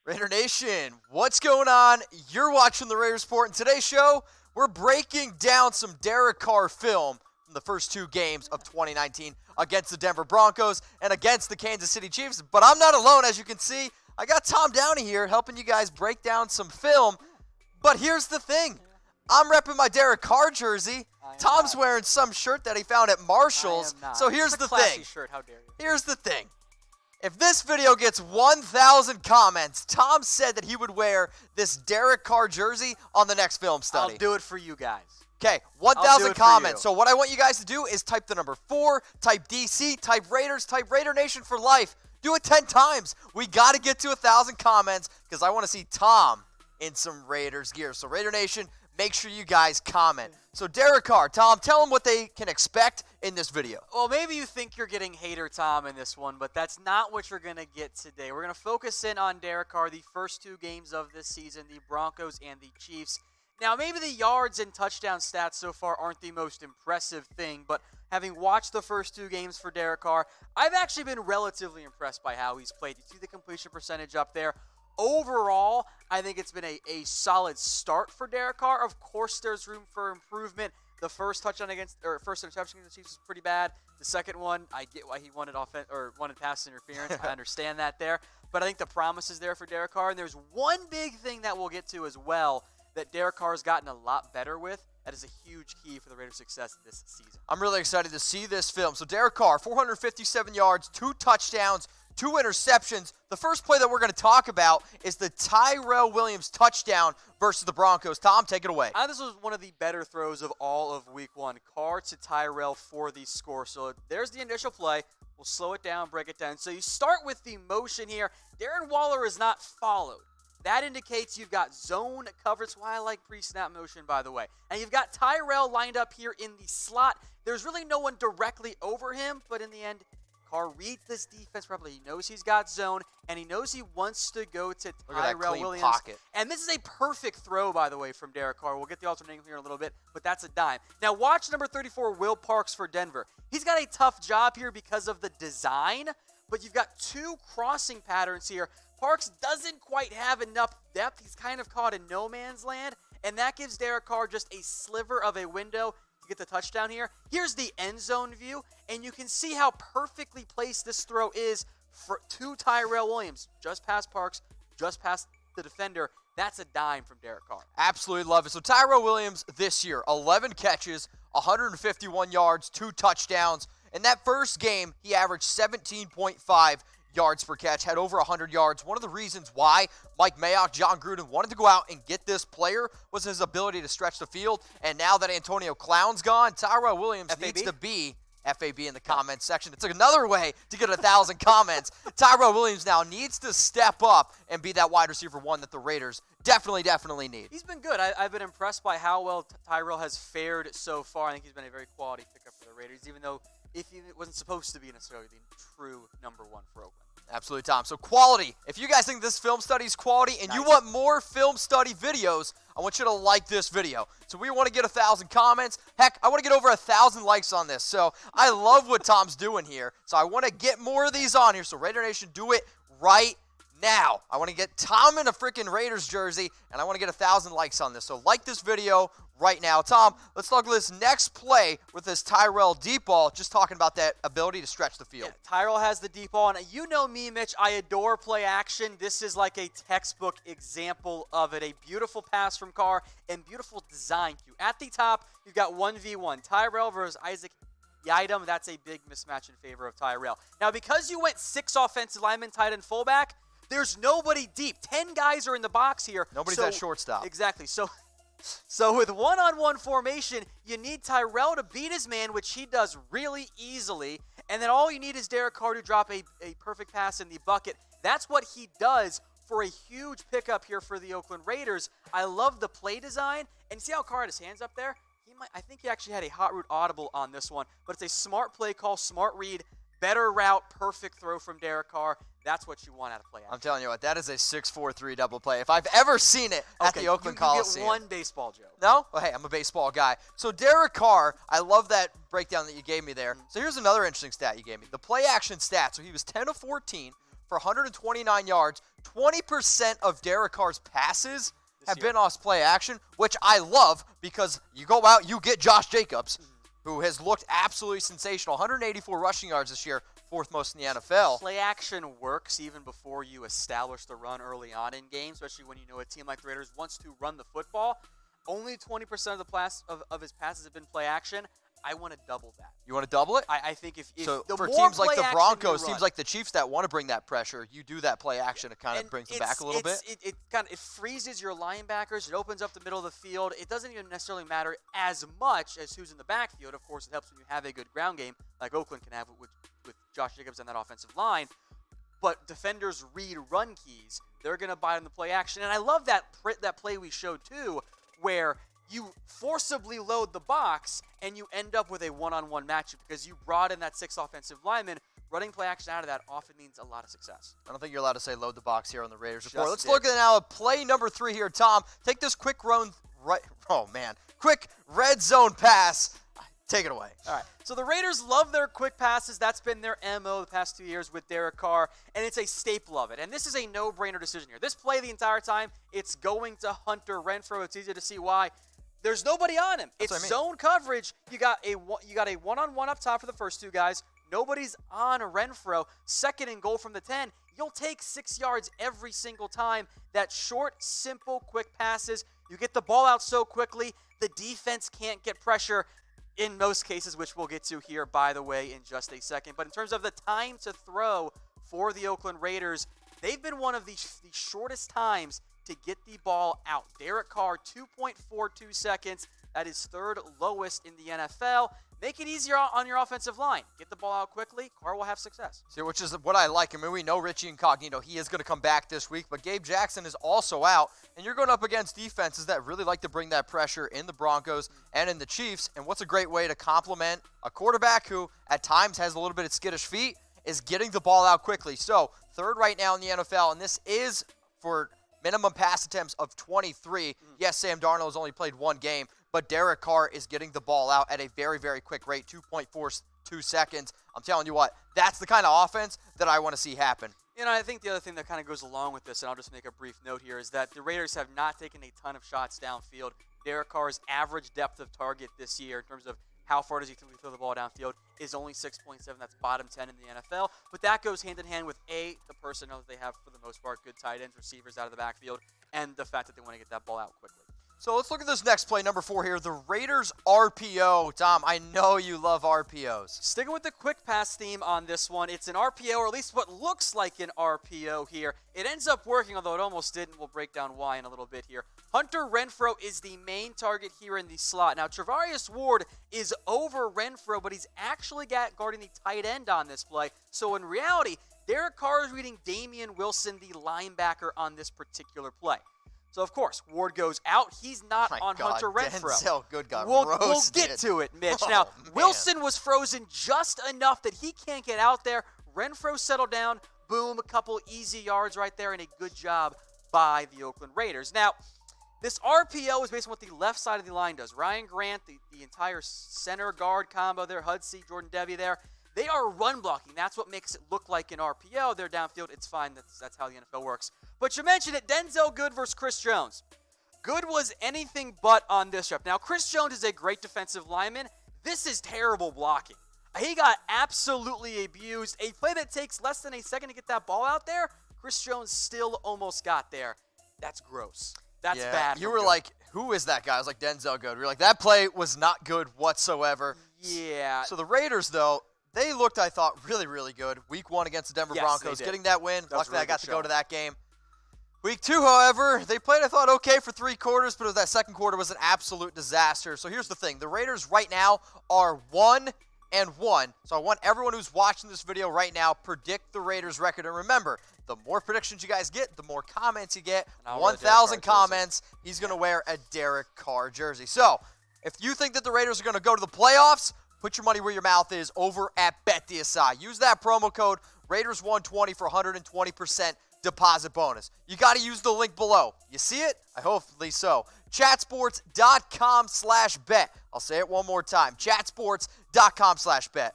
Raider Nation, what's going on? You're watching the Raiders Report. In today's show, we're breaking down some Derek Carr film from the first two games of 2019 against the Denver Broncos and against the Kansas City Chiefs. But I'm not alone, as you can see. I got Tom Downey here helping you guys break down some film. But here's the thing. I'm repping my Derek Carr jersey. Tom's wearing some shirt that he found at Marshall's. So here's the thing. Shirt. How dare you? Here's the thing. If this video gets 1,000 comments, Tom said that he would wear this Derek Carr jersey on the next film study. I'll do it for you guys. Okay, 1,000 comments. So what I want you guys to do is type the number 4, type DC, type Raiders, type Raider Nation for life. Do it 10 times. We got to get to 1,000 comments because I want to see Tom in some Raiders gear. So Raider Nation, make sure you guys comment. So Derek Carr, Tom, tell them what they can expect in this video. Well, maybe you think you're getting Hater Tom in this one, but that's not what you're going to get today. We're going to focus in on Derek Carr, the first two games of this season, the Broncos and the Chiefs. Now, maybe the yards and touchdown stats so far aren't the most impressive thing, but having watched the first two games for Derek Carr, I've actually been relatively impressed by how he's played. You see the completion percentage up there. Overall, I think it's been a solid start for Derek Carr. Of course, there's room for improvement. The first touchdown first interception against the Chiefs was pretty bad. The second one, I get why he wanted pass interference. I understand that there. But I think the promise is there for Derek Carr. And there's one big thing that we'll get to as well that Derek Carr has gotten a lot better with. That is a huge key for the Raiders' success this season. I'm really excited to see this film. So Derek Carr, 457 yards, 2 touchdowns, 2 interceptions. The first play that we're going to talk about is the Tyrell Williams touchdown versus the Broncos. Tom, take it away. This was one of the better throws of all of Week 1. Carr to Tyrell for the score. So there's the initial play. We'll slow it down, break it down. So you start with the motion here. Darren Waller is not followed. That indicates you've got zone coverage. Why I like pre-snap motion, by the way. And you've got Tyrell lined up here in the slot. There's really no one directly over him, but in the end, Carr reads this defense properly. He knows he's got zone, and he knows he wants to go to Tyrell Williams. Pocket. And this is a perfect throw, by the way, from Derek Carr. We'll get the alternating here in a little bit, but that's a dime. Now watch number 34, Will Parks for Denver. He's got a tough job here because of the design, but you've got 2 crossing patterns here. Parks doesn't quite have enough depth. He's kind of caught in no man's land, and that gives Derek Carr just a sliver of a window to get the touchdown here. Here's the end zone view, and you can see how perfectly placed this throw is to Tyrell Williams. Just past Parks, just past the defender. That's a dime from Derek Carr. Absolutely love it. So Tyrell Williams this year, 11 catches, 151 yards, 2 touchdowns. In that first game, he averaged 17.5 yards per catch, had over 100 yards. One of the reasons why Mike Mayock, Jon Gruden wanted to go out and get this player was his ability to stretch the field. And now that Antonio Clown's gone, Tyrell Williams needs to be FAB in the comments section. It's another way to get 1,000 comments. Tyrell Williams now needs to step up and be that wide receiver 1 that the Raiders definitely need. He's been good. I've been impressed by how well Tyrell has fared so far. I think he's been a very quality pickup for the Raiders, even though it wasn't supposed to be necessarily the true number 1 for Oakland. Absolutely, Tom. So quality. If you guys think this film study is quality and you want more film study videos, I want you to like this video. So we want to get 1,000 comments. Heck, I want to get over 1,000 likes on this. So I love what Tom's doing here. So I want to get more of these on here. So Raider Nation, do it right now. I want to get Tom in a freaking Raiders jersey, and I want to get 1,000 likes on this. So like this video right now. Tom, let's talk about this next play with this Tyrell deep ball, just talking about that ability to stretch the field. Yeah, Tyrell has the deep ball, and you know me, Mitch, I adore play action. This is like a textbook example of it. A beautiful pass from Carr and beautiful design cue. At the top, you've got 1v1. Tyrell versus Isaac Yiadom. That's a big mismatch in favor of Tyrell. Now, because you went 6 offensive linemen, tight end, fullback, there's nobody deep. 10 guys are in the box here. Nobody's at shortstop. Exactly. So with one-on-one formation, you need Tyrell to beat his man, which he does really easily. And then all you need is Derek Carr to drop a perfect pass in the bucket. That's what he does for a huge pickup here for the Oakland Raiders. I love the play design. And see how Carr had his hands up there? I think he actually had a hot route audible on this one. But it's a smart play call, smart read, better route, perfect throw from Derek Carr. That's what you want out of play action. I'm telling you what, that is a 6-4-3 double play. If I've ever seen it at the Oakland Coliseum. You get one baseball joke. No? Well, hey, I'm a baseball guy. So Derek Carr, I love that breakdown that you gave me there. So here's another interesting stat you gave me. The play action stat. So he was 10 of 14 for 129 yards, 20% of Derek Carr's passes have been off play action, which I love because you go out, you get Josh Jacobs, who has looked absolutely sensational. 184 rushing yards this year, fourth most in the NFL. Play action works even before you establish the run early on in games, especially when you know a team like the Raiders wants to run the football. Only 20% of his passes have been play action. I want to double that. You want to double it? I think if so the for more teams like play the action Broncos, you teams run, like the Chiefs that want to bring that pressure, you do that play action. It kind of brings them back a little bit. It freezes your linebackers. It opens up the middle of the field. It doesn't even necessarily matter as much as who's in the backfield. Of course, it helps when you have a good ground game like Oakland can have with Josh Jacobs and that offensive line. But defenders read run keys. They're going to buy on the play action. And I love that play we showed too, where you forcibly load the box and you end up with a one-on-one matchup because you brought in that 6 offensive linemen. Running play action out of that often means a lot of success. I don't think you're allowed to say load the box here on the Raiders report. Let's did. look at now play number 3 here, Tom. Take this quick quick red zone pass. Take it away. All right. So the Raiders love their quick passes. That's been their MO the past 2 years with Derek Carr, and it's a staple of it. And this is a no-brainer decision here. This play the entire time, it's going to Hunter Renfrow. It's easy to see why. There's nobody on him. It's zone coverage. You got a one-on-one up top for the first 2 guys. Nobody's on Renfrow. Second and goal from the 10. You'll take 6 yards every single time. That short, simple, quick passes. You get the ball out so quickly, the defense can't get pressure in most cases, which we'll get to here, by the way, in just a second. But in terms of the time to throw for the Oakland Raiders, they've been one of the shortest times to get the ball out. Derek Carr, 2.42 seconds. That is 3rd lowest in the NFL. Make it easier on your offensive line. Get the ball out quickly. Carr will have success. See, which is what I like. I mean, we know Richie Incognito. He is going to come back this week, but Gabe Jackson is also out, and you're going up against defenses that really like to bring that pressure in the Broncos and in the Chiefs. And what's a great way to complement a quarterback who at times has a little bit of skittish feet is getting the ball out quickly. So 3rd right now in the NFL, and this is for minimum pass attempts of 23. Yes, Sam Darnold has only played 1 game, but Derek Carr is getting the ball out at a very, very quick rate, 2.42 seconds. I'm telling you what, that's the kind of offense that I want to see happen. You know, I think the other thing that kind of goes along with this, and I'll just make a brief note here, is that the Raiders have not taken a ton of shots downfield. Derek Carr's average depth of target this year in terms of how far does he typically throw the ball downfield is only 6.7. That's bottom 10 in the NFL. But that goes hand in hand with, A, the personnel that they have for the most part, good tight ends, receivers out of the backfield, and the fact that they want to get that ball out quickly. So let's look at this next play, number 4 here, the Raiders RPO. Tom, I know you love RPOs. Sticking with the quick pass theme on this one, it's an RPO, or at least what looks like an RPO here. It ends up working, although it almost didn't. We'll break down why in a little bit here. Hunter Renfrow is the main target here in the slot. Now, Travarius Ward is over Renfrow, but he's actually guarding the tight end on this play. So in reality, Derek Carr is reading Damian Wilson, the linebacker, on this particular play. So, of course, Ward goes out. He's not on Hunter Renfrow. Denzel Good got We'll roasted. get to it, Mitch. Now, Wilson was frozen just enough that he can't get out there. Renfrow settled down. Boom, a couple easy yards right there, and a good job by the Oakland Raiders. Now, this RPO is based on what the left side of the line does. Ryan Grant, the entire center guard combo there, Hudsey, Jordan Devy there, they are run blocking. That's what makes it look like an RPO. They're downfield. It's fine. That's how the NFL works. But you mentioned it, Denzel Good versus Chris Jones. Good was anything but on this rep. Now, Chris Jones is a great defensive lineman. This is terrible blocking. He got absolutely abused. A play that takes less than a second to get that ball out there, Chris Jones still almost got there. That's gross. That's bad. You were like, who is that guy? I was like, Denzel Good. We were like, that play was not good whatsoever. Yeah. So the Raiders, though, they looked, I thought, really, really good. Week 1 against the Denver Broncos, getting that win. Luckily, I got to go to that game. Week 2, however, they played, I thought, okay for 3 quarters, but that second quarter was an absolute disaster. So here's the thing. The Raiders right now are 1-1. So I want everyone who's watching this video right now, predict the Raiders record. And remember, the more predictions you guys get, the more comments you get. 1,000 comments, he's going to wear a Derek Carr jersey. So if you think that the Raiders are going to go to the playoffs, put your money where your mouth is over at BetDSI. Use that promo code Raiders120 for 120% deposit bonus. You got to use the link below. You see it? I hopefully so. Chatsports.com/bet. I'll say it one more time. Chatsports.com/bet.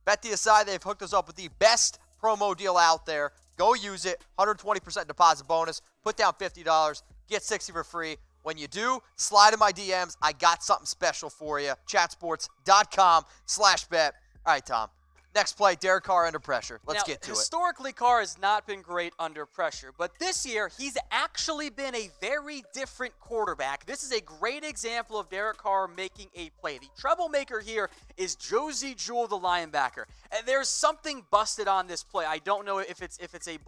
BetDSI, they've hooked us up with the best promo deal out there. Go use it. 120% deposit bonus. Put down $50. Get $60 for free. When you do, slide in my DMs. I got something special for you. Chatsports.com/bet. All right, Tom. Next play, Derek Carr under pressure. Let's get to it. Historically, Carr has not been great under pressure, but this year, he's actually been a very different quarterback. This is a great example of Derek Carr making a play. The troublemaker here is Josie Jewell, the linebacker. And there's something busted on this play. I don't know if it's a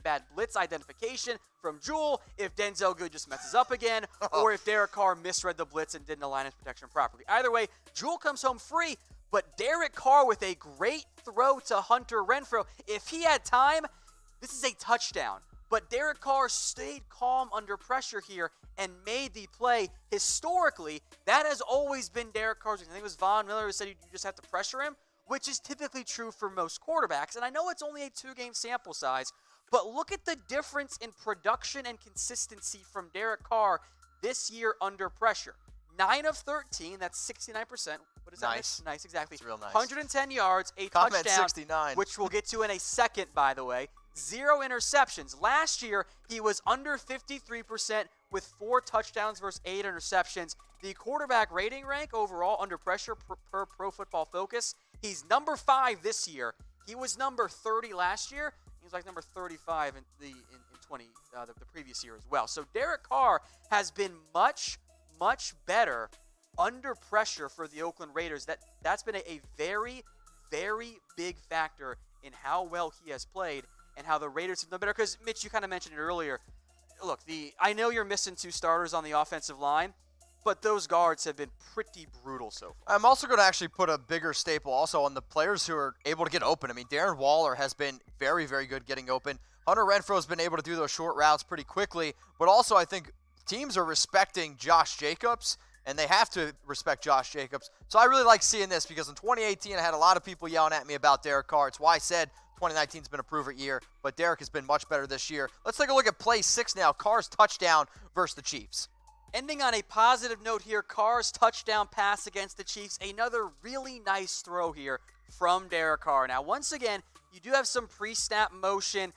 bad blitz identification from Jewell, if Denzel Good just messes up again, or if Derek Carr misread the blitz and didn't align his protection properly. Either way, Jewell comes home free. But Derek Carr with a great throw to Hunter Renfrow. If he had time, this is a touchdown. But Derek Carr stayed calm under pressure here and made the play. Historically, that has always been Derek Carr's. I think it was Von Miller who said you just have to pressure him, which is typically true for most quarterbacks. And I know it's only a 2-game sample size, but look at the difference in production and consistency from Derek Carr this year under pressure. 9 of 13, that's 69%. What is that? Nice, exactly. It's real nice. 110 yards, a Comment touchdown, 69. which we'll get to in a second, by the way. 0 interceptions. Last year, he was under 53% with 4 touchdowns versus 8 interceptions. The quarterback rating rank overall under pressure per Pro Football Focus, he's number 5 this year. He was number 30 last year. He was like number 35 in the previous year as well. So Derek Carr has been much better under pressure for the Oakland Raiders. That's been a very, very big factor in how well he has played and how the Raiders have done better. Because, Mitch, you kind of mentioned it earlier. Look, I know you're missing 2 starters on the offensive line, but those guards have been pretty brutal so far. I'm also going to actually put a bigger staple also on the players who are able to get open. I mean, Darren Waller has been very, very good getting open. Hunter Renfrow has been able to do those short routes pretty quickly, but also I think teams are respecting Josh Jacobs, and they have to respect Josh Jacobs. So I really like seeing this because in 2018, I had a lot of people yelling at me about Derek Carr. It's why I said 2019's been a prove-it year, but Derek has been much better this year. Let's take a look at play 6 now. Carr's touchdown versus the Chiefs. Ending on a positive note here, Carr's touchdown pass against the Chiefs. Another really nice throw here from Derek Carr. Now, once again, you do have some pre-snap motion.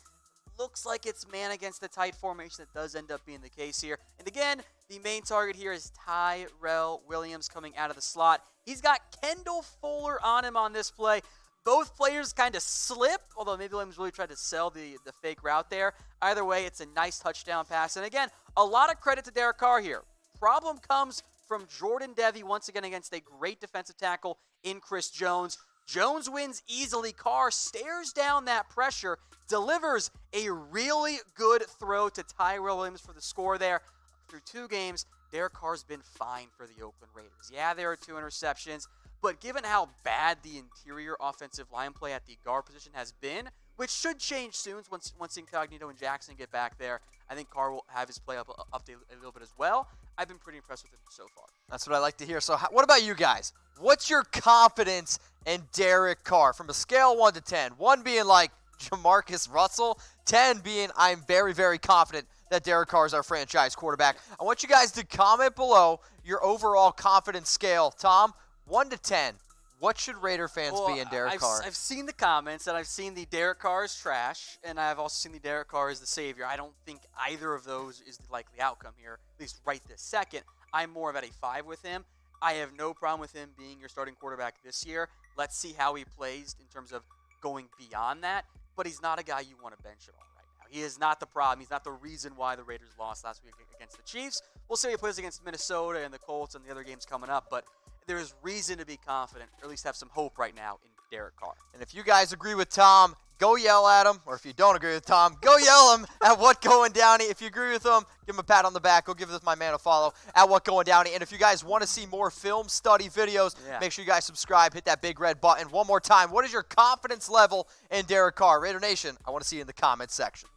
Looks like it's man against the tight formation. That does end up being the case here. And again, the main target here is Tyrell Williams coming out of the slot. He's got Kendall Fuller on him on this play. Both players kind of slip, although maybe Williams really tried to sell the fake route there. Either way, it's a nice touchdown pass. And again, a lot of credit to Derek Carr here. Problem comes from Jordan Devey once again against a great defensive tackle in Chris Jones. Jones wins easily. Carr stares down that pressure, delivers a really good throw to Tyrell Williams for the score there. Through 2 games, Derek Carr's been fine for the Oakland Raiders. Yeah, there are 2 interceptions, but given how bad the interior offensive line play at the guard position has been, which should change soon once Incognito and Jackson get back there, I think Carr will have his play update a little bit as well. I've been pretty impressed with him so far. That's what I like to hear. So what about you guys? What's your confidence in Derek Carr from a scale 1 to 10? 1 being like Jamarcus Russell, 10 being I'm very, very confident that Derek Carr is our franchise quarterback. I want you guys to comment below your overall confidence scale. Tom, 1 to 10. What should Raider fans be in Derek Carr? I've seen the comments, and I've seen the Derek Carr is trash, and I've also seen the Derek Carr is the savior. I don't think either of those is the likely outcome here, at least right this second. I'm more of at a 5 with him. I have no problem with him being your starting quarterback this year. Let's see how he plays in terms of going beyond that, but he's not a guy you want to bench at all right now. He is not the problem. He's not the reason why the Raiders lost last week against the Chiefs. We'll see how he plays against Minnesota and the Colts and the other games coming up, but there is reason to be confident, or at least have some hope right now in Derek Carr. And if you guys agree with Tom, go yell at him. Or if you don't agree with Tom, go yell him at What Going Downey. If you agree with him, give him a pat on the back. Go give my man a follow at What Going Downey. And if you guys want to see more film study videos, make sure you guys subscribe. Hit that big red button. One more time, what is your confidence level in Derek Carr? Raider Nation, I want to see you in the comments section.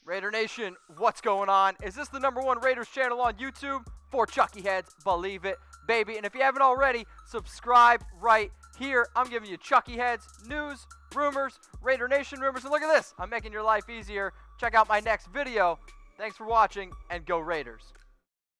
Raider Nation, what's going on? Is this the #1 Raiders channel on YouTube? For Chucky Heads, believe it, baby. And if you haven't already, subscribe right here. I'm giving you Chucky Heads, news, rumors, Raider Nation rumors. And look at this. I'm making your life easier. Check out my next video. Thanks for watching, and go Raiders.